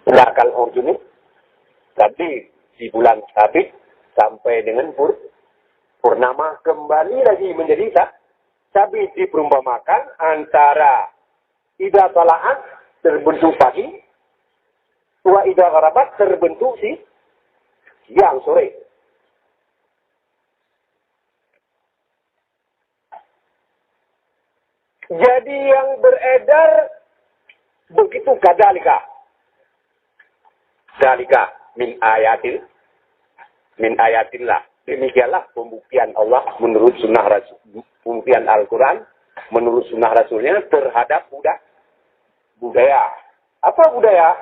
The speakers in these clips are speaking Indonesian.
Sedangkan urjun tadi di bulan Sabit sampai dengan purnama kembali lagi menjadi Sabit. Diperumpamakan antara ida talaat terbentuk pagi, wa ida gharabat terbentuk siang sore. Jadi yang beredar begitu kadalika. Dalika min ayatillah. Demikianlah pembuktian Allah menurut sunnah Rasul, pembuktian Al-Quran menurut sunnah Rasulnya terhadap budaya. Apa budaya?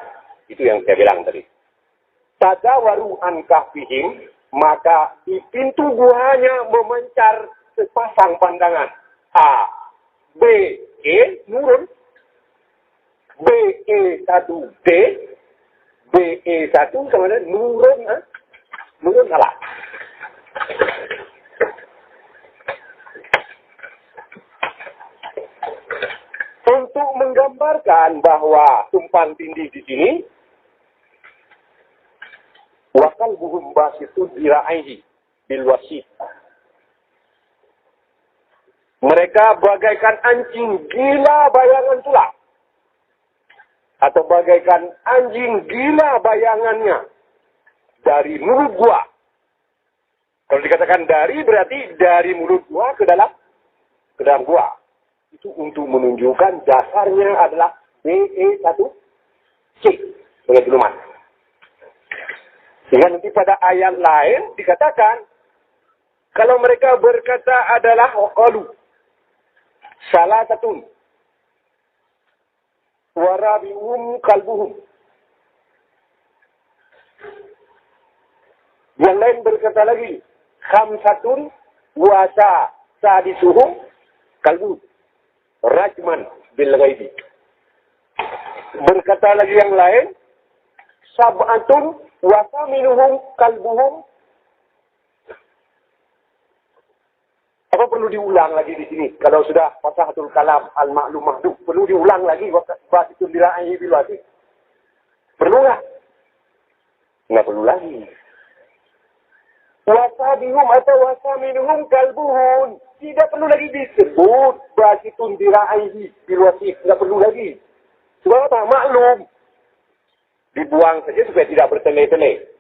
Itu yang saya bilang tadi. Tadawaru an kahfihim, maka di pintu guanya memancar sepasang pandangan. A, B, E, nurun. B, E, 1, D, B, E, 1, kemudian nurun, nurun salah. Untuk menggambarkan bahwa tumpang tindih di sini, wakal buhum basitun dira'aihi bil wasit. Mereka bagaikan anjing gila bayangan tulang. Atau bagaikan anjing gila bayangannya dari mulut gua. Kalau dikatakan dari, berarti dari mulut gua ke dalam gua. Itu untuk menunjukkan dasarnya adalah BE1C sebagai pedoman. Sehingga nanti pada ayat lain dikatakan kalau mereka berkata adalah qalu salah satu warabium kalbuhum. Yang lain berkata lagi khamsatun wasa sadisuhum kalbu rajman bil ghaibi. Berkata lagi yang lain sab'atun wasa minuhum kalbuhum. Apa perlu diulang lagi di sini? Kalau sudah fasahatul kalam al-ma'lum mahdud, perlu diulang lagi wasitun dira'aihi bil wasit? Perlu nggak? Nggak perlu lagi. Wasabihum atau wasaminuhum kalbuhum. Tidak perlu lagi disebut wasitun dira'aihi bil wasit. Nggak perlu lagi. Sebab apa? Maklum. Dibuang saja supaya tidak bertele-tele.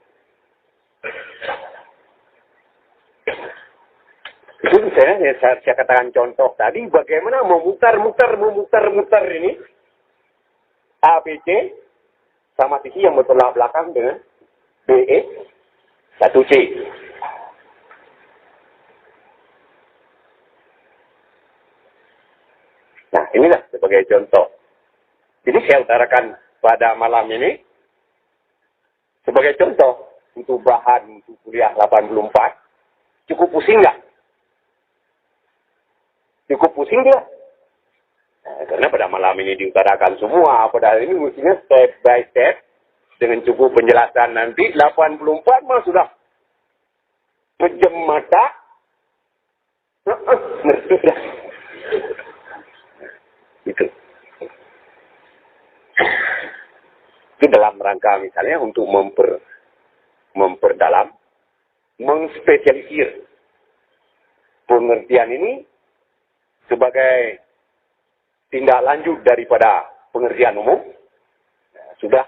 Itu saya katakan contoh tadi bagaimana memutar ini ABC sama sisi yang bertolak belakang dengan BE 1C. Nah, inilah sebagai contoh. Jadi saya utarakan pada malam ini sebagai contoh untuk bahan untuk kuliah 84. Cukup pusing nggak? Cukup pusing dia. Nah, karena pada malam ini diutarakan semua. Padahal ini mestinya step by step. Dengan cukup penjelasan nanti. 84 mah sudah. Pejam mata. Ngerti dah. Itu. Itu dalam rangka misalnya untuk memperdalam. Mengspesialisir. Pengertian ini. Sebagai tindak lanjut daripada pengertian umum, sudah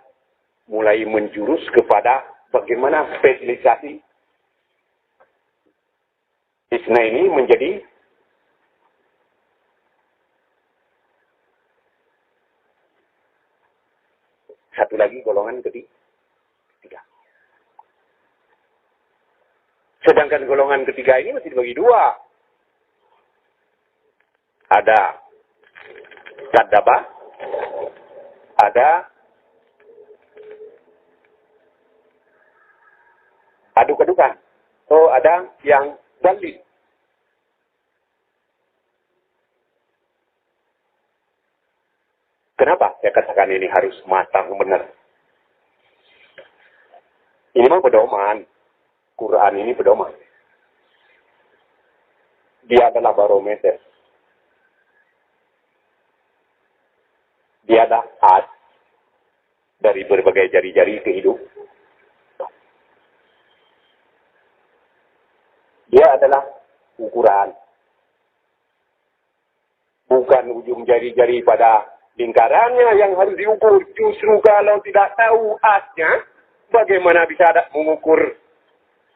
mulai menjurus kepada bagaimana spesialisasi isna ini menjadi satu lagi golongan ketiga. Sedangkan golongan ketiga ini masih dibagi dua. Ada kadaba, ada aduk-adukan. Oh, ada yang dalil. Kenapa saya katakan ini harus matang benar? Ini mah pedoman. Quran ini pedoman. Dia adalah barometer. Dia ada ad, dari berbagai jari-jari kehidupan. Dia adalah ukuran. Bukan ujung jari-jari pada lingkarannya yang harus diukur. Justru kalau tidak tahu asnya, bagaimana bisa mengukur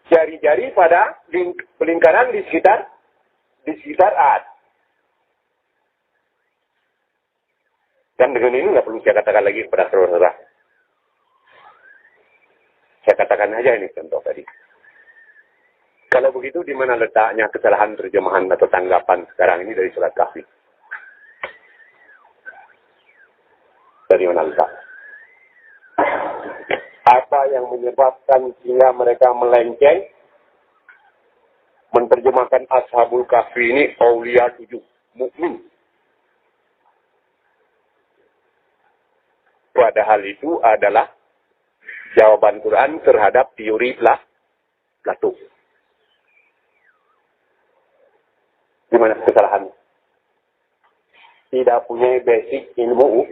jari-jari pada lingkaran di sekitar as. Dan dengan ini nggak perlu saya katakan lagi kepada saudara. Saya katakan aja ini contoh tadi. Kalau begitu, di mana letaknya kesalahan terjemahan atau tanggapan sekarang ini dari surat Kahfi? Dari mana letak? Apa yang menyebabkan sehingga mereka melenceng menerjemahkan Ashabul Kahfi ini Aulia 7, mukmin. Padahal itu adalah jawaban Quran terhadap teori Plato. Di mana kesalahan? Tidak punya basic ilmu.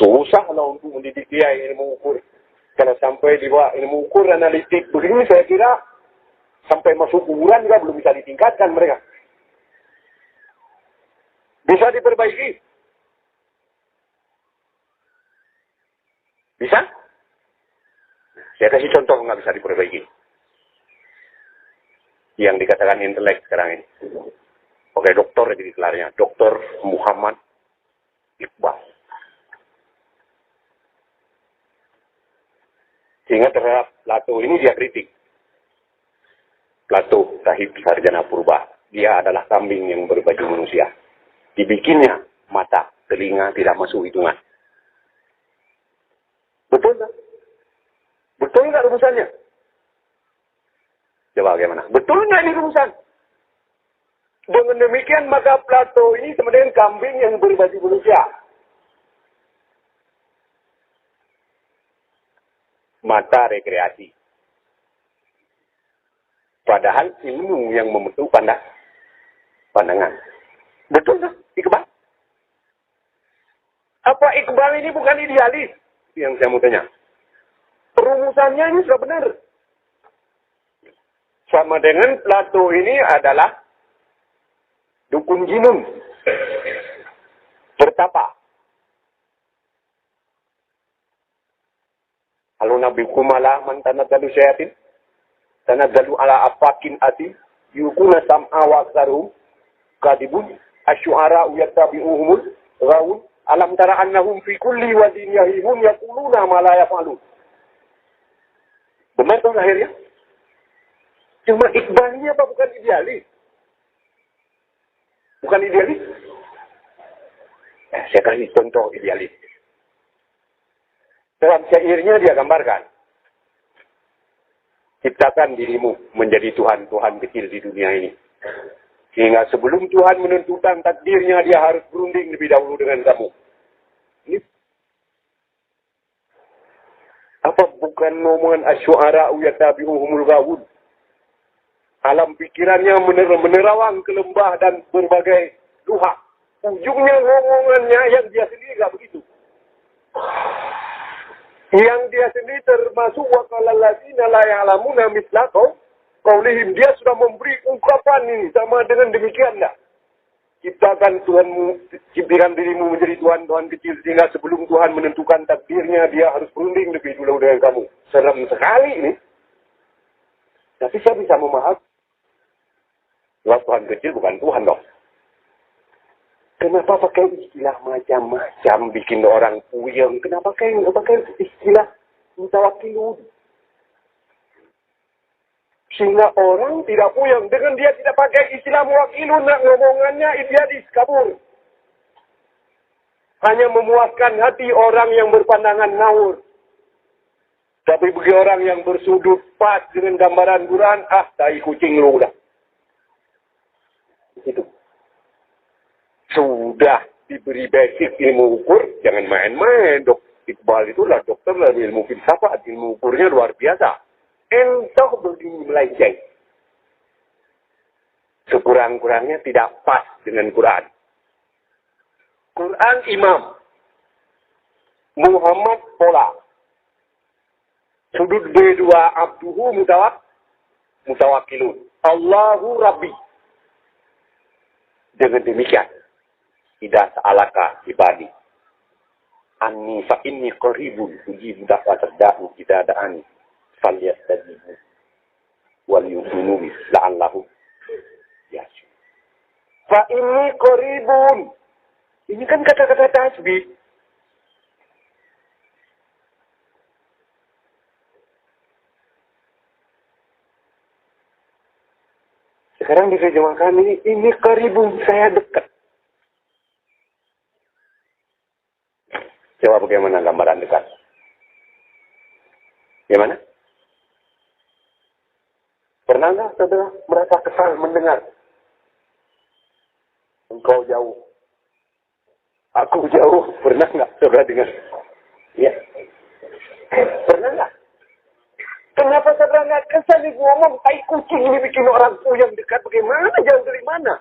Susah lah untuk mendidik dia ilmu ukur. Kalau sampai di bawah ilmu ukur analitik begini, saya kira sampai masuk ukuran juga belum bisa ditingkatkan mereka. Bisa diperbaiki. Bisa? Saya kasih contoh nggak bisa diperbaiki. Yang dikatakan intelek sekarang ini. Oke, dokter jadi gelarnya. Dokter Muhammad Iqbal. Sehingga terhadap Plato ini dia kritik. Plato, sahib sarjana purba. Dia adalah kambing yang berbaju manusia. Dibikinnya mata, telinga tidak masuk hitungan. Betul nggak? Betul nggak rumusannya? Coba bagaimana? Betul nggak ini rumusan? Dengan demikian maka Plato ini sama dengan kambing yang berbaju manusia. Mata rekreasi. Padahal ilmu yang membentuk pandangan. Betul nggak? Iqbal? Apa Iqbal ini bukan idealis? Yang saya mau tanya. Rumusannya ini sudah benar. Sama dengan Plato ini adalah dukun jinun. Bertapa. Kalau Nabi Kumala mantanadalu syayatin. Tanadalu ala afakin ati. Yukuna sam'a wa aksaruhum. Kadibun. Asyu'ara uyattabi'uhumul. Rawun. Alam tara annahum fi kulli wadin yahimun yakuluna ma la yaf'alun. Benar tuh akhirnya? Cuma Iqbal ini apa bukan idealis? Bukan idealis? Saya kasih contoh idealis. Dalam syairnya dia gambarkan. Ciptakan dirimu menjadi Tuhan-Tuhan kecil di dunia ini. Sehingga sebelum Tuhan menentukan takdirnya, dia harus berunding lebih dahulu dengan kamu. Ini apa bukan omongan asyu'ara'u yatabi'uhumul ghawun? Alam pikirannya menerawang ke lembah dan berbagai duha. Ujungnya ngomongannya yang dia sendiri tidak begitu. Yang dia sendiri termasuk waqalalladzina la ya'lamuna mithla qaulihim. Dia sudah memberi ungkapan ini sama dengan demikian enggak? Ciptakan Tuhanmu, ciptakan dirimu menjadi Tuhan-Tuhan kecil sehingga sebelum Tuhan menentukan takdirnya dia harus berunding lebih dulu dengan kamu. Serem sekali ini. Tapi saya bisa memahami. Sebab Tuhan kecil bukan Tuhan dong. Kenapa pakai istilah macam-macam bikin orang puyeng? Kenapa pakai istilah mutawakilun? Sehingga orang tidak puyeng. Dengan dia tidak pakai istilah muwakilun, ngomongannya idealis, kabur. Hanya memuaskan hati orang yang berpandangan ngawur. Tapi bagi orang yang bersudut pas dengan gambaran Quran, tai kucing lu udah. Itu. Sudah diberi basic ilmu ukur, jangan main-main. Iqbal itulah dokter dalam ilmu filsafat, ilmu ukurnya luar biasa. Entah begini melenceng. Sekurang-kurangnya tidak pas dengan Quran. Quran imam. Muhammad pola. Sudut B2 abduhu mutawakilun. Allahu Rabbi. Dengan demikian, tidak sa'alaka ibadi. Anni fa inni qaribun ujibu da'watad da'i idza da'ani. Falyastajibu wal yu'minu bi la'allahum yarshudun. Fa inni qaribun. Ini kan kata-kata tasbih. Sekarang diterjemahkan ini qaribun, saya dekat. Coba bagaimana gambaran dekat? Gimana? Pernah nggak saudara merasa kesal mendengar? Engkau jauh, aku jauh. Pernah nggak saudara dengar? Ya. Pernah nggak? Kenapa saudara nggak kesal nih ngomong tai kucing ini bikin orang yang dekat? Bagaimana? Jauh dari mana?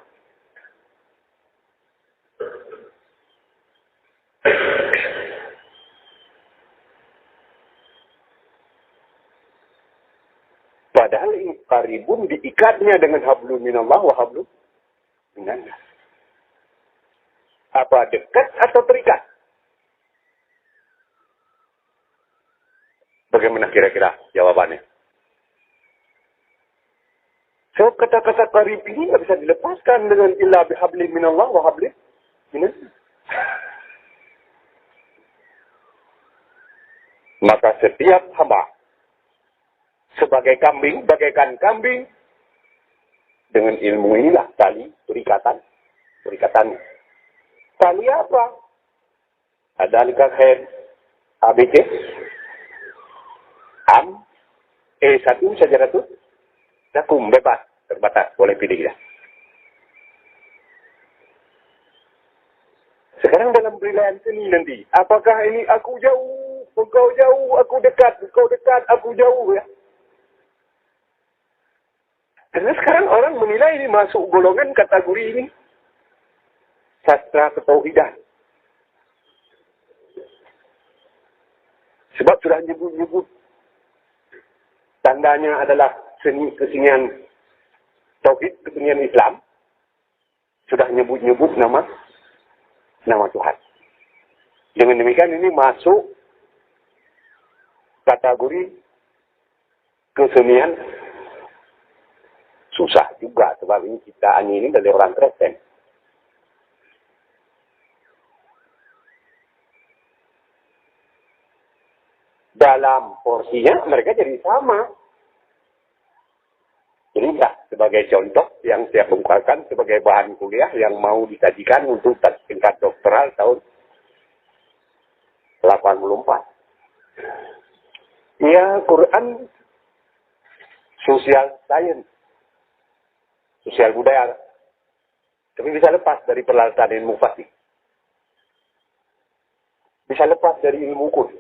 Padahal ini qaribun diikatnya dengan hablum minallah wa hablum minannas. Apa dekat atau terikat? Bagaimana kira-kira jawabannya? So, kata-kata qarib ini nggak bisa dilepaskan dengan illa bihablim minallah wa hablim minannas. Maka setiap hamba sebagai kambing, bagaikan kambing, dengan ilmu inilah tali perikatannya. Tali apa? Ada nikah khair, ABC, am, E1 sajaratun, takum, bebas, terbatas, boleh pilih ya. Sekarang dalam penilaian seni nanti, apakah ini aku jauh, engkau jauh, aku dekat, engkau dekat, aku jauh ya. Karena sekarang orang menilai ini masuk golongan kategori ini. Sastra ketauhidan. Sebab sudah nyebut-nyebut. Tandanya adalah seni kesenian tauhid, kesenian Islam. Sudah nyebut-nyebut nama Tuhan. Dengan demikian ini masuk kategori kesenian susah juga, sebab ini ciptaan ini dari orang Kristen. Dalam porsinya mereka jadi sama. Ini ya, sebagai contoh yang saya bongkarkan sebagai bahan kuliah yang mau disajikan untuk tingkat doktoral tahun 84. Ya, Quran social science. Sosial budaya. Tapi bisa lepas dari peralatan ilmu fasih. Bisa lepas dari ilmu ukur.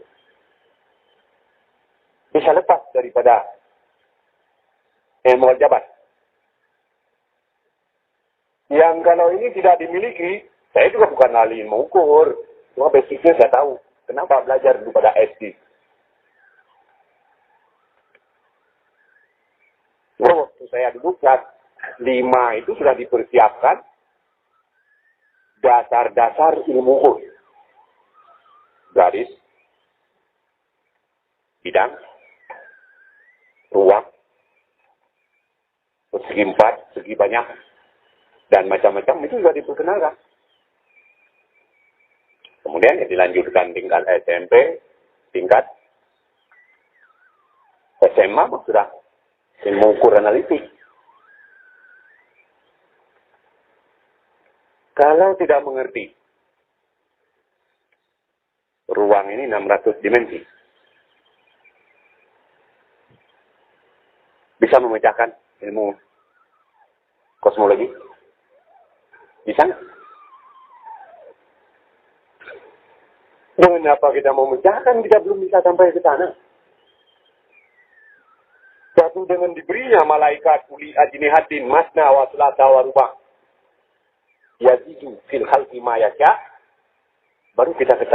Bisa lepas daripada ilmu aljabar. Yang kalau ini tidak dimiliki, saya juga bukan ahli ilmu ukur. Cuma basicnya saya tahu. Kenapa belajar dulu pada SD. Waktu saya dulu kelas 5 itu sudah dipersiapkan dasar-dasar ilmu ukur. Garis, bidang, ruang, segi 4, segi banyak, dan macam-macam itu sudah diperkenalkan. Kemudian ya dilanjutkan tingkat SMP, tingkat SMA sudah ilmu ukur analitik. Kalau tidak mengerti, ruang ini 600 dimensi. Bisa memecahkan ilmu kosmologi? Bisa nggak? Dengan apa kita mau memecahkan, kita belum bisa sampai ke sana. Satu dengan diberinya malaikat uli ajnihatin masna wa thulatha wa ruba'. Yazidu fil khalqi ma yasha. baru kita ketahui